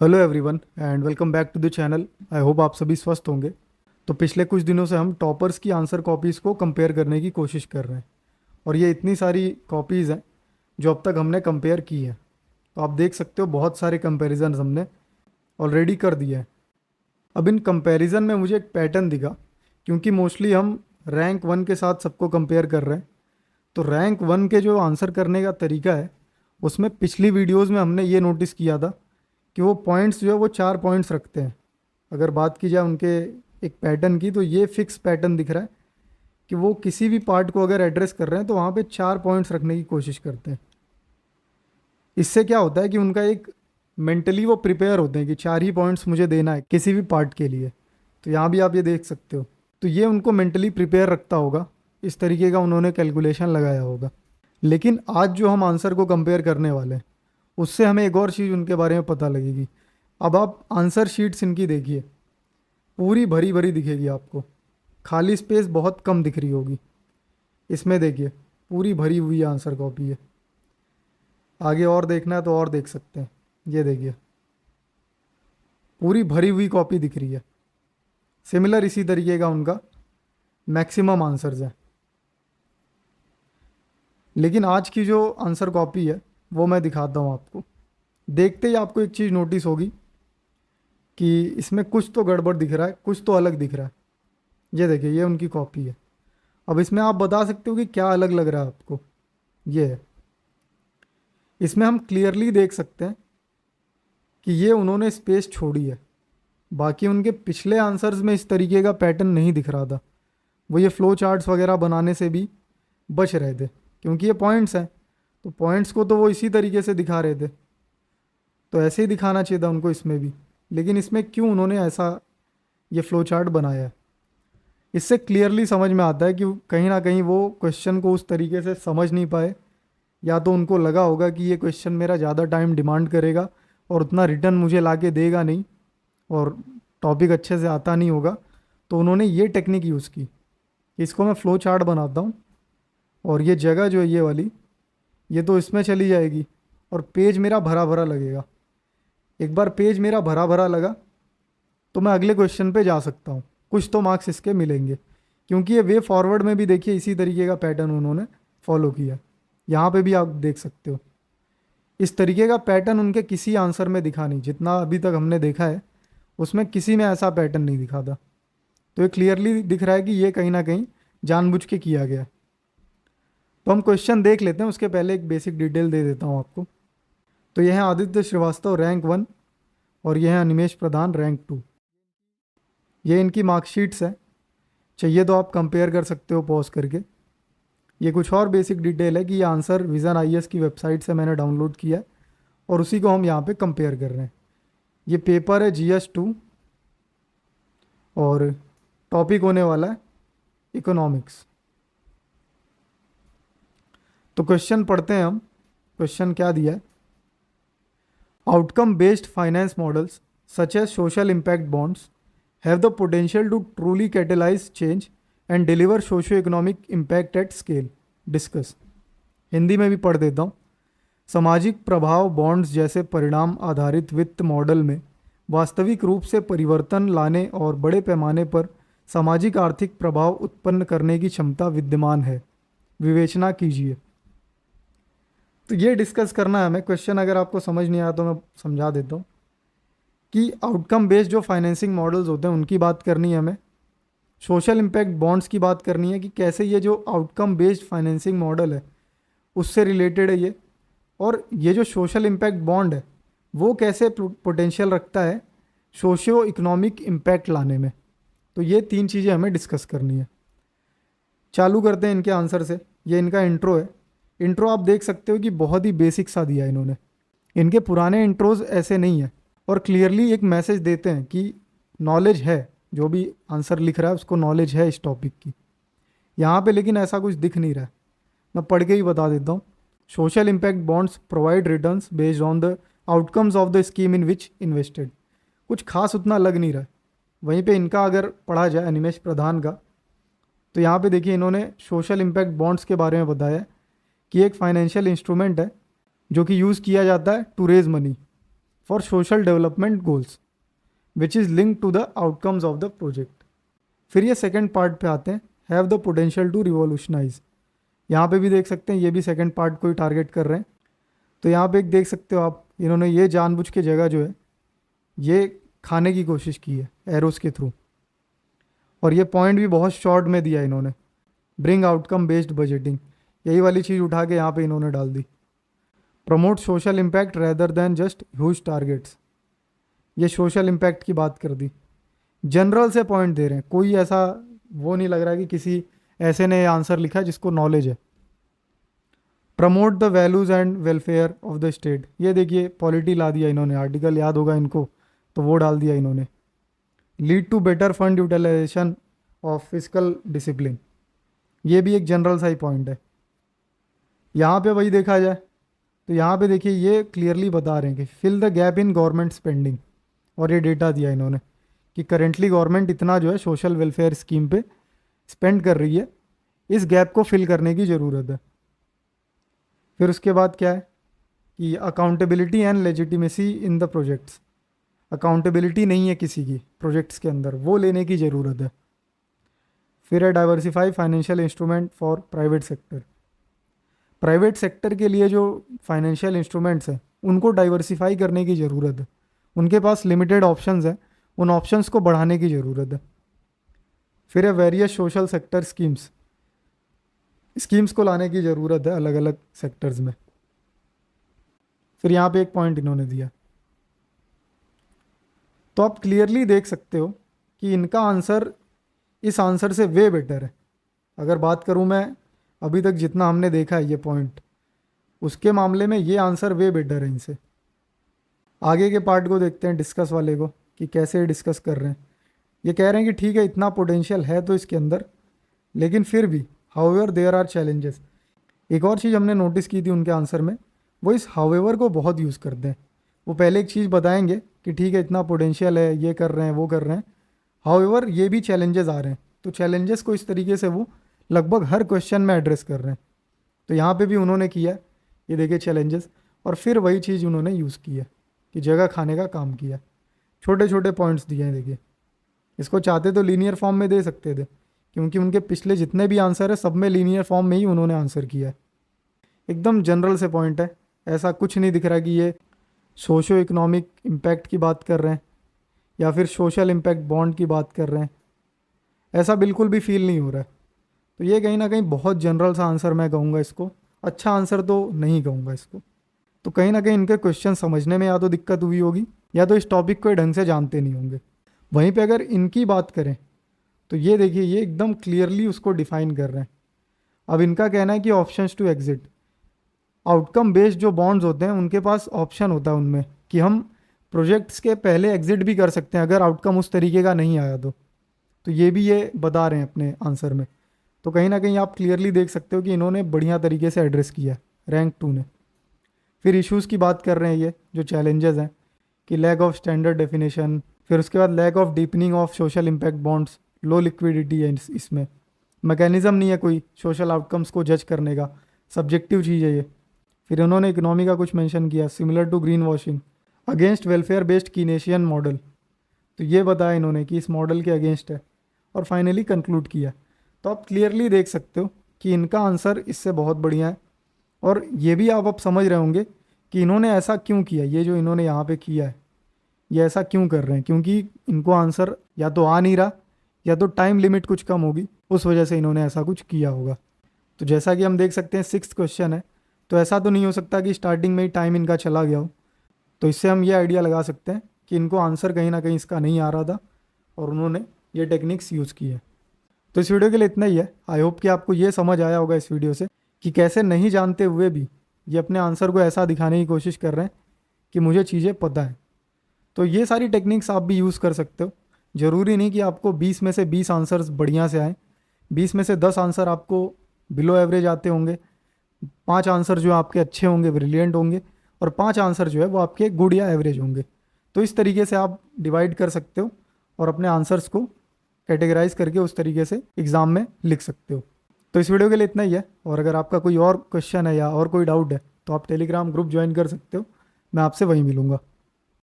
Hello everyone and welcome back to the channel. I hope आप सभी स्वस्थ होंगे। तो पिछले कुछ दिनों से हम टॉपर्स की आंसर कॉपीज़ को कंपेयर करने की कोशिश कर रहे हैं और ये इतनी सारी कॉपीज़ हैं जो अब तक हमने कंपेयर की हैं। तो आप देख सकते हो बहुत सारे कंपैरिजन हमने ऑलरेडी कर दिए हैं। अब इन कंपैरिजन में मुझे एक पैटर्न दिखा, क्योंकि मोस्टली हम रैंक वन के साथ सबको कंपेयर कर रहे हैं। तो रैंक वन के जो आंसर करने का तरीका है उसमें पिछली वीडियोज़ में हमने ये नोटिस किया था कि वो पॉइंट्स जो है वो 4 पॉइंट्स रखते हैं। अगर बात की जाए उनके एक पैटर्न की, तो ये फिक्स पैटर्न दिख रहा है कि वो किसी भी पार्ट को अगर एड्रेस कर रहे हैं तो वहाँ पे 4 पॉइंट्स रखने की कोशिश करते हैं। इससे क्या होता है कि उनका एक मेंटली वो प्रिपेयर होते हैं कि 4 ही पॉइंट्स मुझे देना है किसी भी पार्ट के लिए। तो यहाँ भी आप ये देख सकते हो, तो ये उनको मेंटली प्रिपेयर रखता होगा, इस तरीके का उन्होंने कैलकुलेशन लगाया होगा। लेकिन आज जो हम आंसर को कंपेयर करने वाले हैं उससे हमें एक और चीज़ उनके बारे में पता लगेगी। अब आप आंसर शीट्स इनकी देखिए, पूरी भरी भरी दिखेगी आपको, खाली स्पेस बहुत कम दिख रही होगी। इसमें देखिए पूरी भरी हुई आंसर कॉपी है। आगे और देखना है तो और देख सकते हैं, ये देखिए पूरी भरी हुई कॉपी दिख रही है। सिमिलर इसी तरीके का उनका मैक्सिमम आंसर्स है। लेकिन आज की जो आंसर कॉपी है वो मैं दिखाता हूँ आपको। देखते ही आपको एक चीज़ नोटिस होगी कि इसमें कुछ तो गड़बड़ दिख रहा है, कुछ तो अलग दिख रहा है। ये देखिए ये उनकी कॉपी है। अब इसमें आप बता सकते हो कि क्या अलग लग रहा है आपको। ये है, इसमें हम क्लियरली देख सकते हैं कि ये उन्होंने स्पेस छोड़ी है। बाकी उनके पिछले आंसर्स में इस तरीके का पैटर्न नहीं दिख रहा था। वो ये फ्लो चार्ट्स वगैरह बनाने से भी बच रहे थे, क्योंकि ये पॉइंट्स हैं तो पॉइंट्स को तो वो इसी तरीके से दिखा रहे थे। तो ऐसे ही दिखाना चाहिए था उनको इसमें भी। लेकिन इसमें क्यों उन्होंने ऐसा ये फ्लो चार्ट बनाया है, इससे क्लियरली समझ में आता है कि कहीं ना कहीं वो क्वेश्चन को उस तरीके से समझ नहीं पाए, या तो उनको लगा होगा कि ये क्वेश्चन मेरा ज़्यादा टाइम डिमांड करेगा और उतना रिटर्न मुझे ला के देगा नहीं, और टॉपिक अच्छे से आता नहीं होगा। तो उन्होंने ये टेक्निक यूज़ की। इसको मैं फ्लो चार्ट बनाता हूँ, और ये जगह जो है ये वाली, ये तो इसमें चली जाएगी और पेज मेरा भरा भरा लगेगा। एक बार पेज मेरा भरा भरा लगा तो मैं अगले क्वेश्चन पे जा सकता हूँ, कुछ तो मार्क्स इसके मिलेंगे। क्योंकि ये वे फॉरवर्ड में भी देखिए इसी तरीके का पैटर्न उन्होंने फॉलो किया। यहाँ पे भी आप देख सकते हो इस तरीके का पैटर्न उनके किसी आंसर में दिखा नहीं, जितना अभी तक हमने देखा है उसमें किसी में ऐसा पैटर्न नहीं दिखा था। तो ये क्लियरली दिख रहा है कि ये कहीं ना कहीं जानबूझ के किया गया है। तो हम क्वेश्चन देख लेते हैं, उसके पहले एक बेसिक डिटेल दे देता हूँ आपको। तो यह है आदित्य श्रीवास्तव रैंक वन, और यह है अनिमेश प्रधान रैंक टू। ये इनकी मार्कशीट्स हैं, चाहिए तो आप कंपेयर कर सकते हो पॉज करके। ये कुछ और बेसिक डिटेल है कि ये आंसर विज़न आईएएस की वेबसाइट से मैंने डाउनलोड किया है और उसी को हम यहाँ पे कंपेयर कर रहे हैं। ये पेपर है GS2 और टॉपिक होने वाला है इकोनॉमिक्स। तो क्वेश्चन पढ़ते हैं हम। क्वेश्चन क्या दिया है? Outcome based finance models such as social impact bonds have the potential to truly catalyse change and deliver socio economic impact at scale. Discuss. Hindi में भी पढ़ देता हूँ। सामाजिक प्रभाव बॉन्ड्स जैसे परिणाम आधारित वित्त मॉडल में वास्तविक रूप से परिवर्तन लाने और बड़े पैमाने पर सामाजिक आर्थिक प्रभाव उत्पन्न करने की क्षमता विद्यमान है। विवेचना कीजिए। तो ये डिस्कस करना है हमें। क्वेश्चन अगर आपको समझ नहीं आया तो मैं समझा देता हूँ कि आउटकम बेस्ड जो फाइनेंसिंग मॉडल्स होते हैं उनकी बात करनी है हमें। सोशल इम्पैक्ट बॉन्ड्स की बात करनी है कि कैसे ये जो आउटकम बेस्ड फाइनेंसिंग मॉडल है उससे रिलेटेड है ये, और ये जो सोशल इम्पैक्ट बॉन्ड है वो कैसे पोटेंशियल रखता है सोशियो इकोनॉमिक इम्पैक्ट लाने में। तो ये तीन चीज़ें हमें डिस्कस करनी है। चालू करते हैं इनके आंसर से। ये इनका इंट्रो है। इंट्रो आप देख सकते हो कि बहुत ही बेसिक सा दिया है इन्होंने। इनके पुराने इंट्रोज ऐसे नहीं है, और क्लियरली एक मैसेज देते हैं कि नॉलेज है, जो भी आंसर लिख रहा है उसको नॉलेज है इस टॉपिक की। यहाँ पे लेकिन ऐसा कुछ दिख नहीं रहा है। मैं पढ़ के ही बता देता हूँ। Social impact bonds provide returns based on the outcomes of the scheme in which invested. कुछ खास उतना लग नहीं रहा है। वहीं पे इनका अगर पढ़ा जाए अनिमेश प्रधान का, तो यहाँ पे देखिए इन्होंने सोशल इम्पैक्ट बॉन्ड्स के बारे में बताया है कि एक फाइनेंशियल इंस्ट्रूमेंट है जो कि यूज़ किया जाता है to raise money. For social development goals which is link to the outcomes of the project. फिर ये सेकेंड पार्ट पे आते हैं, have the potential to revolutionise. यहाँ पे भी देख सकते हैं, ये भी सेकेंड पार्ट को ही टारगेट कर रहे हैं। तो यहाँ पे एक देख सकते हो आप, इन्होंने ये जानबूझ के जगह जो है ये खाने की कोशिश की है एरोस के थ्रू, और ये पॉइंट भी बहुत शॉर्ट में दिया इन्होंने, ब्रिंग आउटकम बेस्ड बजटिंग, यही वाली चीज़ उठा के यहाँ पे इन्होंने डाल दी। Promote social impact rather than just huge targets, ये सोशल इम्पैक्ट की बात कर दी। जनरल से पॉइंट दे रहे हैं, कोई ऐसा वो नहीं लग रहा कि किसी ऐसे ने आंसर लिखा है जिसको नॉलेज है। Promote the values and welfare of the state, ये देखिए पॉलिटी ला दिया इन्होंने, आर्टिकल याद होगा इनको तो वो डाल दिया इन्होंने। Lead to better fund utilisation of physical discipline, ये भी एक जनरल सा ही पॉइंट है। यहाँ पे वही देखा जाए तो यहाँ पे देखिए ये क्लियरली बता रहे हैं कि fill the gap in government spending, और ये डेटा दिया इन्होंने कि करेंटली गवर्नमेंट इतना जो है सोशल वेलफेयर स्कीम पे स्पेंड कर रही है, इस गैप को फिल करने की ज़रूरत है। फिर उसके बाद क्या है कि accountability and legitimacy in the projects, accountability नहीं है किसी की प्रोजेक्ट्स के अंदर, वो लेने की ज़रूरत है। फिर है diversify financial instrument for private sector, private sector के लिए जो फाइनेंशियल इंस्ट्रूमेंट्स हैं उनको डाइवर्सिफाई करने की ज़रूरत है, उनके पास लिमिटेड ऑप्शंस हैं, उन ऑप्शंस को बढ़ाने की ज़रूरत है। फिर है वेरियस सोशल सेक्टर स्कीम्स को लाने की ज़रूरत है अलग अलग सेक्टर्स में। फिर यहाँ पे एक पॉइंट इन्होंने दिया, तो आप क्लियरली देख सकते हो कि इनका आंसर इस आंसर से वे बेटर है। अगर बात करूँ मैं अभी तक जितना हमने देखा है ये पॉइंट, उसके मामले में ये आंसर वे बेटर है इनसे। आगे के पार्ट को देखते हैं, डिस्कस वाले को, कि कैसे डिस्कस कर रहे हैं। ये कह रहे हैं कि ठीक है इतना पोटेंशियल है तो इसके अंदर, लेकिन फिर भी हाउएवर देयर आर चैलेंजेस। एक और चीज़ हमने नोटिस की थी उनके आंसर में, वो इस हाउएवर को बहुत यूज़ करते हैं। वो पहले एक चीज़ बताएंगे कि ठीक है इतना पोटेंशियल है, ये कर रहे हैं वो कर रहे हैं, हाउएवर ये भी चैलेंजेस आ रहे हैं, तो चैलेंजेस को इस तरीके से वो लगभग हर क्वेश्चन में एड्रेस कर रहे हैं। तो यहाँ पे भी उन्होंने किया, ये देखिए चैलेंजेस, और फिर वही चीज़ उन्होंने यूज़ की है कि जगह खाने का काम किया। छोटे छोटे पॉइंट्स दिए हैं देखिए, इसको चाहते तो लीनियर फॉर्म में दे सकते थे, क्योंकि उनके पिछले जितने भी आंसर है सब में लीनियर फॉर्म में ही उन्होंने आंसर किया है। एकदम जनरल से पॉइंट है, ऐसा कुछ नहीं दिख रहा कि ये सोशो इकोनॉमिक इम्पैक्ट की बात कर रहे हैं या फिर सोशल इम्पैक्ट बॉन्ड की बात कर रहे हैं, ऐसा बिल्कुल भी फील नहीं हो रहा है। तो ये कहीं ना कहीं बहुत जनरल सा आंसर मैं कहूँगा इसको, अच्छा आंसर तो नहीं कहूँगा इसको। तो कहीं ना कहीं इनके क्वेश्चन समझने में या तो दिक्कत हुई होगी या तो इस टॉपिक को ढंग से जानते नहीं होंगे। वहीं पे अगर इनकी बात करें तो ये देखिए ये एकदम क्लियरली उसको डिफाइन कर रहे हैं। अब इनका कहना है कि options to exit, outcome based जो बॉन्ड्स होते हैं उनके पास ऑप्शन होता है उनमें कि हम प्रोजेक्ट्स के पहले एग्जिट भी कर सकते हैं अगर आउटकम उस तरीके का नहीं आया तो ये भी ये बता रहे हैं अपने आंसर में। तो कहीं ना कहीं आप क्लियरली देख सकते हो कि इन्होंने बढ़िया तरीके से एड्रेस किया रैंक 2 ने। फिर इश्यूज़ की बात कर रहे हैं ये जो चैलेंजेस हैं कि लैक ऑफ स्टैंडर्ड डेफिनेशन, फिर उसके बाद lack of deepening of social impact bonds, low liquidity है इसमें, मैकेनिज़्म नहीं है कोई सोशल आउटकम्स को जज करने का, सब्जेक्टिव चीज़ है ये। फिर उन्होंने इकोनॉमी का कुछ मेंशन किया, similar to green washing, against welfare based Keynesian model, तो ये बताया इन्होंने कि इस मॉडल के अगेंस्ट है, और फाइनली कंक्लूड किया। तो आप क्लियरली देख सकते हो कि इनका आंसर इससे बहुत बढ़िया है, और ये भी आप अब समझ रहे होंगे कि इन्होंने ऐसा क्यों किया, ये जो इन्होंने यहाँ पे किया है ये ऐसा क्यों कर रहे हैं, क्योंकि इनको आंसर या तो आ नहीं रहा या तो टाइम लिमिट कुछ कम होगी, उस वजह से इन्होंने ऐसा कुछ किया होगा। तो जैसा कि हम देख सकते हैं 6th क्वेश्चन है, तो ऐसा तो नहीं हो सकता कि स्टार्टिंग में ही टाइम इनका चला गया हो। तो इससे हम ये आइडिया लगा सकते हैं कि इनको आंसर कहीं ना कहीं इसका नहीं आ रहा था और उन्होंने ये टेक्निक्स यूज़ की है। तो इस वीडियो के लिए इतना ही है। आई होप कि आपको ये समझ आया होगा इस वीडियो से कि कैसे नहीं जानते हुए भी ये अपने आंसर को ऐसा दिखाने की कोशिश कर रहे हैं कि मुझे चीज़ें पता है। तो ये सारी टेक्निक्स आप भी यूज़ कर सकते हो। ज़रूरी नहीं कि आपको 20 में से 20 आंसर्स बढ़िया से आएँ, 20 में से 10 आंसर आपको बिलो एवरेज आते होंगे, 5 आंसर जो आपके अच्छे होंगे, ब्रिलियंट होंगे, और 5 आंसर जो है वो आपके गुड या एवरेज होंगे। तो इस तरीके से आप डिवाइड कर सकते हो और अपने आंसर्स को कैटेगराइज करके उस तरीके से एग्ज़ाम में लिख सकते हो। तो इस वीडियो के लिए इतना ही है, और अगर आपका कोई और क्वेश्चन है या और कोई डाउट है तो आप टेलीग्राम ग्रुप ज्वाइन कर सकते हो, मैं आपसे वहीं मिलूँगा।